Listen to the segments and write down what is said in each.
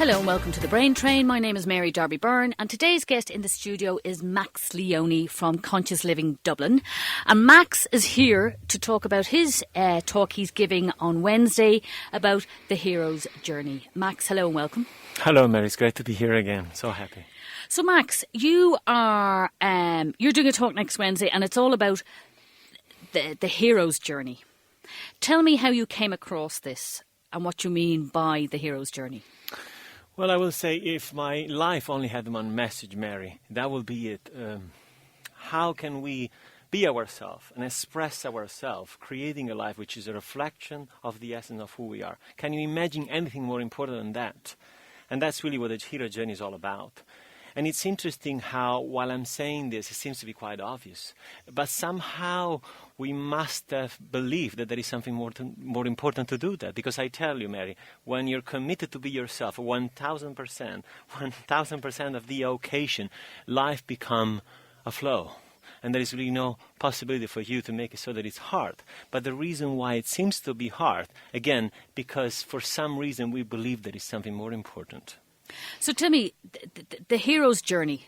Hello and welcome to The Brain Train. My name is Mary Darby Byrne and today's guest in the studio is Max Leone from Conscious Living Dublin. And Max is here to talk about his talk he's giving on Wednesday about the hero's journey. Max, hello and welcome. Hello Mary, it's great to be here again. So happy. So Max, you are you're doing a talk next Wednesday and it's all about the hero's journey. Tell me how you came across this and what you mean by the hero's journey. Well, I will say if my life only had one message, Mary, that will be it. How can we be ourselves and express ourselves, creating a life which is a reflection of the essence of who we are? Can you imagine anything more important than that? And that's really what the hero journey is all about. And it's interesting how, while I'm saying this, it seems to be quite obvious. But somehow we must have believed that there is something more important to do that. Because I tell you, Mary, when you're committed to be yourself, 1,000% of the occasion, life becomes a flow. And there is really no possibility for you to make it so that it's hard. But the reason why it seems to be hard, again, because for some reason we believe there is something more important. So tell me, the hero's journey,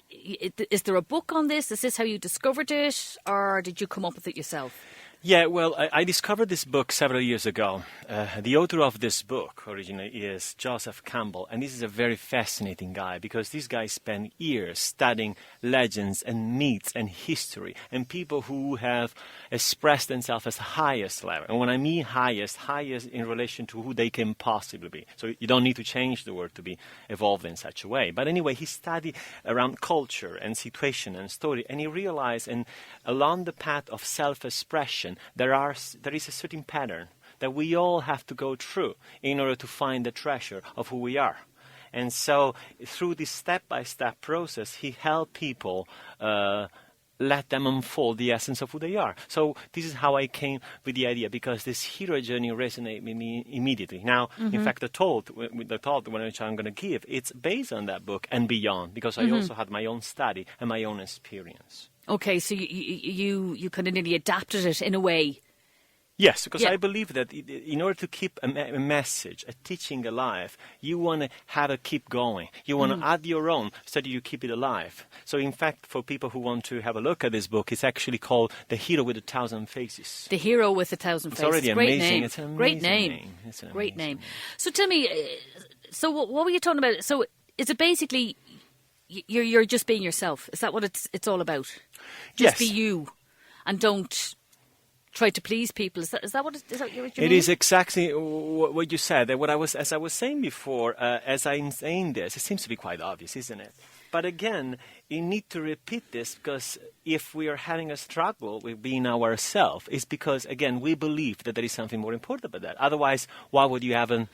is there a book on this? Is this how you discovered it or did you come up with it yourself? Yeah, well, I discovered this book several years ago. The author of this book originally is Joseph Campbell, and this is a very fascinating guy because this guy spent years studying legends and myths and history and people who have expressed themselves as the highest level. And when I mean highest in relation to who they can possibly be. So you don't need to change the word to be evolved in such a way. But anyway, he studied around culture and situation and story, and he realized, and along the path of self-expression, there is a certain pattern that we all have to go through in order to find the treasure of who we are. And so through this step-by-step process, he helped people let them unfold the essence of who they are. So this is how I came with the idea, because this hero journey resonated with me immediately. Now, in fact, the talk which I'm going to give, it's based on that book and beyond, because I also had my own study and my own experience. Okay, so you kind of nearly adapted it in a way. Yes, because I believe that in order to keep a message, a teaching alive, you want to have it keep going. You want to add your own so that you keep it alive. So in fact, for people who want to have a look at this book, it's actually called The Hero with 1,000 Faces. The Hero with 1,000 Faces. It's already amazing. It's an amazing great name. It's an great amazing name. So tell me, so what were you talking about? So is it basically you're just being yourself? Is that what it's all about? Just be you and don't try to please people. Is that what you mean? It is exactly what you said. As I was saying before, as I'm saying this, it seems to be quite obvious, isn't it? But again, you need to repeat this, because if we are having a struggle with being ourselves, it's because, again, we believe that there is something more important about that. Otherwise, why would you have any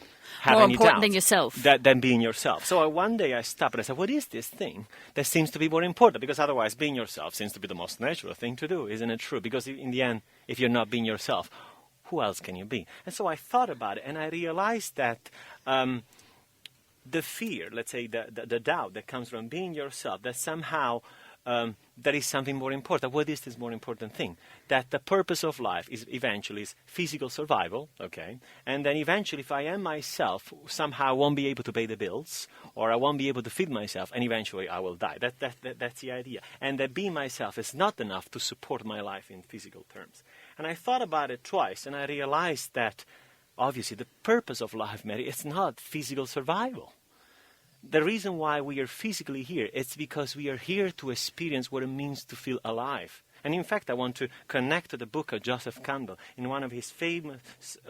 important doubt than yourself? Than being yourself. So one day I stopped and I said, what is this thing that seems to be more important? Because otherwise, being yourself seems to be the most natural thing to do, isn't it true? Because in the end, if you're not being yourself, who else can you be? And so I thought about it, and I realized that the fear, let's say the doubt that comes from being yourself, that somehow there is something more important. What is this more important thing? That the purpose of life is eventually physical survival, okay? And then eventually, if I am myself, somehow I won't be able to pay the bills, or I won't be able to feed myself, and eventually I will die. That's the idea. And that being myself is not enough to support my life in physical terms. And I thought about it twice, and I realized that obviously the purpose of life, Mary, it's not physical survival. The reason why we are physically here is because we are here to experience what it means to feel alive. And in fact, I want to connect to the book of Joseph Campbell. In one of his famous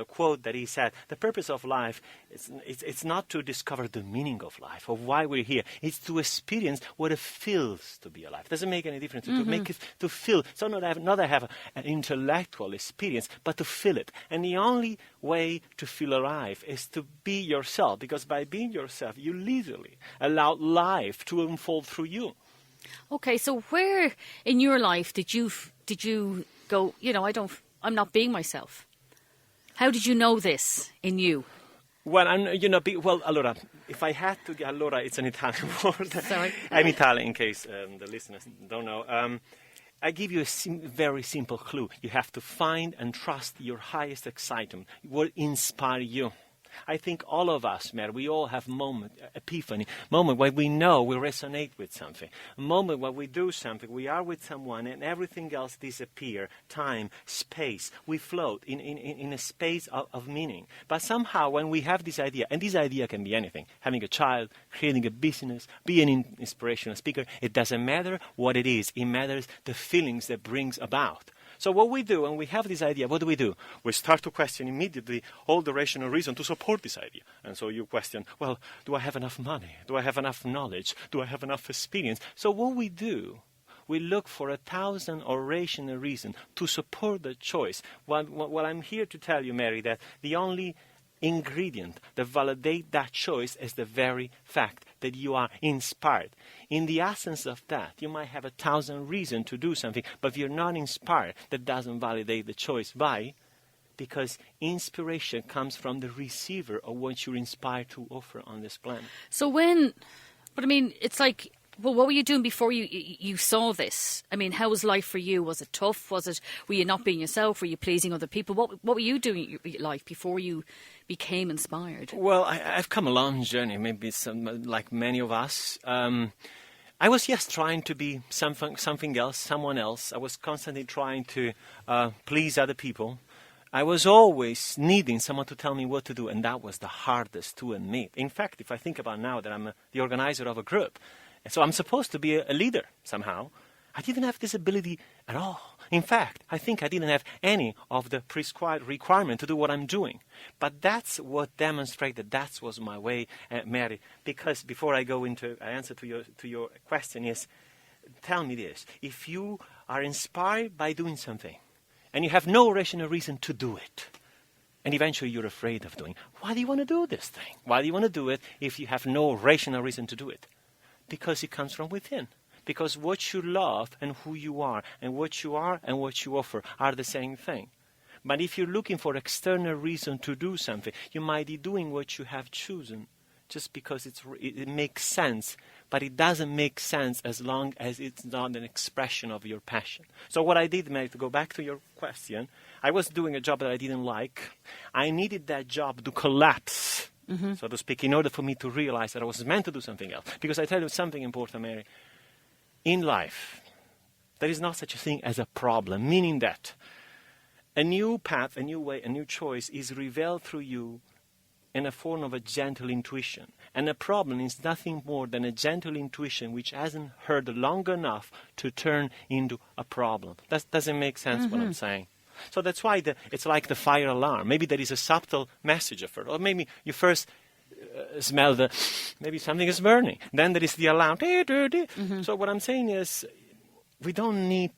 quote that he said, the purpose of life, it's not to discover the meaning of life, or why we're here. It's to experience what it feels to be alive. It doesn't make any difference. To make it, to feel. So not have an intellectual experience, but to feel it. And the only way to feel alive is to be yourself, because by being yourself, you literally allow life to unfold through you. Okay, so where in your life did you go, I'm not being myself? How did you know this in you? Well, allora, if I had to, allora, it's an Italian word. Sorry. I'm Italian, in case the listeners don't know. I give you a very simple clue. You have to find and trust your highest excitement, what inspires you. I think all of us, Mary, we all have epiphany, moment when we know we resonate with something, a moment when we do something, we are with someone and everything else disappears, time, space, we float in a space of meaning. But somehow when we have this idea, and this idea can be anything, having a child, creating a business, being an inspirational speaker, it doesn't matter what it is, it matters the feelings that brings about. So what we do when we have this idea, what do? We start to question immediately all the rational reason to support this idea. And so you question, well, do I have enough money? Do I have enough knowledge? Do I have enough experience? So what we do, we look for 1,000 rational reasons to support the choice. Well, I'm here to tell you, Mary, that the only ingredient that validate that choice is the very fact that you are inspired. In the essence of that, you might have 1,000 reasons to do something, but if you're not inspired, that doesn't validate the choice. Why? Because inspiration comes from the receiver of what you're inspired to offer on this planet. But I mean, it's like, well, what were you doing before you saw this? I mean, how was life for you? Was it tough? Were you not being yourself? Were you pleasing other people? What were you doing in your life before you became inspired? Well, I've come a long journey, maybe like many of us. I was, yes, trying to be something else, someone else. I was constantly trying to please other people. I was always needing someone to tell me what to do, and that was the hardest to admit. In fact, if I think about now that I'm the organizer of a group, so I'm supposed to be a leader somehow, I didn't have this ability at all. In fact, I think I didn't have any of the prescribed requirement to do what I'm doing. But that's what demonstrated that was my way, Mary. Because before I go into an answer to your question is, tell me this. If you are inspired by doing something, and you have no rational reason to do it, and eventually you're afraid of doing, why do you want to do this thing? Why do you want to do it if you have no rational reason to do it? Because it comes from within. Because what you love and who you are and what you offer are the same thing. But if you're looking for external reason to do something, you might be doing what you have chosen just because it makes sense. But it doesn't make sense as long as it's not an expression of your passion. So what I did, Mary, to go back to your question, I was doing a job that I didn't like. I needed that job to collapse, so to speak, in order for me to realize that I was meant to do something else. Because I tell you something important, Mary. In life, there is not such a thing as a problem, meaning that a new path, a new way, a new choice is revealed through you in a form of a gentle intuition. And a problem is nothing more than a gentle intuition which hasn't heard long enough to turn into a problem. That doesn't make sense what I'm saying. So that's why it's like the fire alarm. Maybe there is a subtle message of it. Or maybe you first smell maybe something is burning. Then there is the alarm. So what I'm saying is we don't need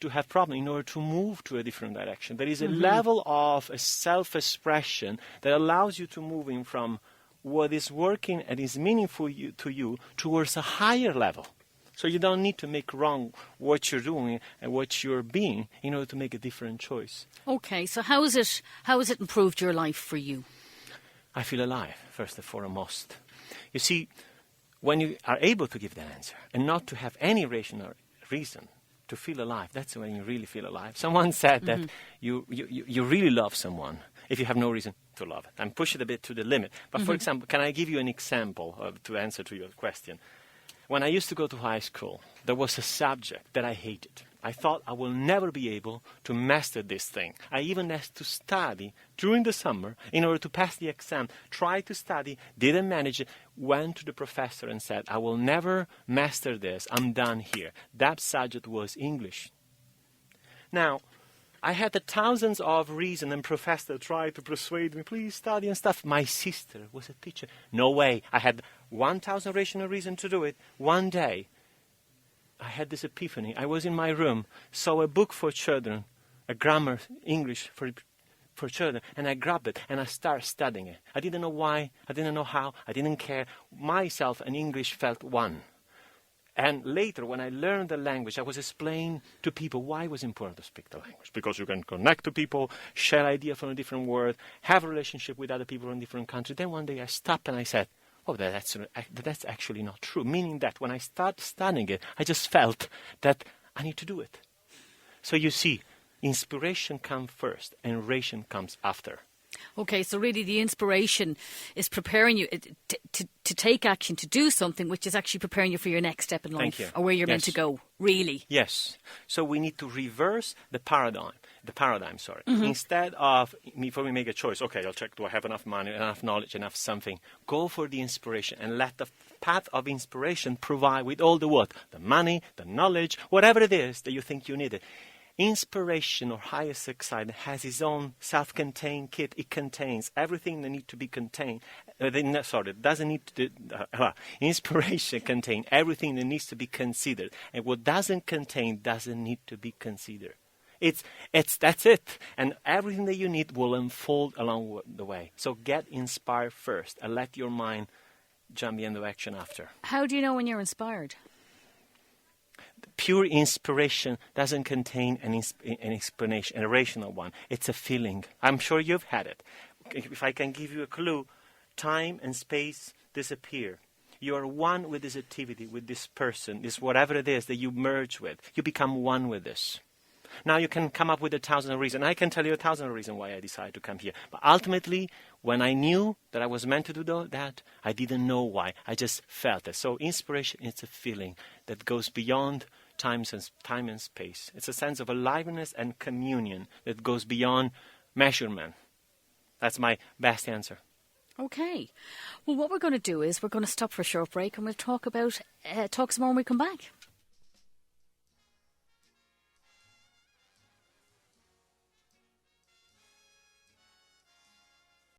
to have problem in order to move to a different direction. There is a level of a self-expression that allows you to move in from what is working and is meaningful to you towards a higher level. So you don't need to make wrong what you're doing and what you're being in order to make a different choice. Okay, so how has it improved your life for you? I feel alive, first and foremost. You see, when you are able to give that answer and not to have any rational reason to feel alive, that's when you really feel alive. Someone said that you really love someone if you have no reason to love it. And push it a bit to the limit. But for example, can I give you an example to answer to your question? When I used to go to high school, there was a subject that I hated. I thought I will never be able to master this thing. I even had to study during the summer in order to pass the exam. Tried to study, didn't manage it, went to the professor and said, I will never master this. I'm done here. That subject was English. Now, I had the thousands of reasons and professor tried to persuade me, please study and stuff. My sister was a teacher. No way. I had 1,000 rational reasons to do it. One day, I had this epiphany. I was in my room, saw a book for children, a grammar, English for children, and I grabbed it and I started studying it. I didn't know why, I didn't know how, I didn't care. Myself and English felt one. And later, when I learned the language, I was explaining to people why it was important to speak the language. Because you can connect to people, share ideas from a different world, have a relationship with other people in different countries. Then one day I stopped and I said, oh, that's actually not true. Meaning that when I started studying it, I just felt that I need to do it. So you see, inspiration comes first and ration comes after. Okay, so really the inspiration is preparing you to take action, to do something, which is actually preparing you for your next step in life. Thank you. Or where you're meant to go, really. Yes. So we need to reverse the paradigm. Instead of, before we make a choice, okay, I'll check, do I have enough money, enough knowledge, enough something? Go for the inspiration and let the path of inspiration provide with all the what? The money, the knowledge, whatever it is that you think you need it. Inspiration or highest excitement has its own self-contained kit. It contains everything that needs to be contained. It doesn't need to. Inspiration contains everything that needs to be considered, and what doesn't contain doesn't need to be considered. That's it, and everything that you need will unfold along the way. So get inspired first, and let your mind jump into action after. How do you know when you're inspired? Pure inspiration doesn't contain an explanation, a rational one. It's a feeling. I'm sure you've had it. If I can give you a clue, time and space disappear. You are one with this activity, with this person, this whatever it is that you merge with. You become one with this. Now you can come up with 1,000 reasons. I can tell you 1,000 reasons why I decided to come here. But ultimately, when I knew that I was meant to do that, I didn't know why. I just felt it. So inspiration is a feeling that goes beyond time and space. It's a sense of aliveness and communion that goes beyond measurement. That's my best answer. Okay. Well, what we're going to do is we're going to stop for a short break and we'll talk some more when we come back.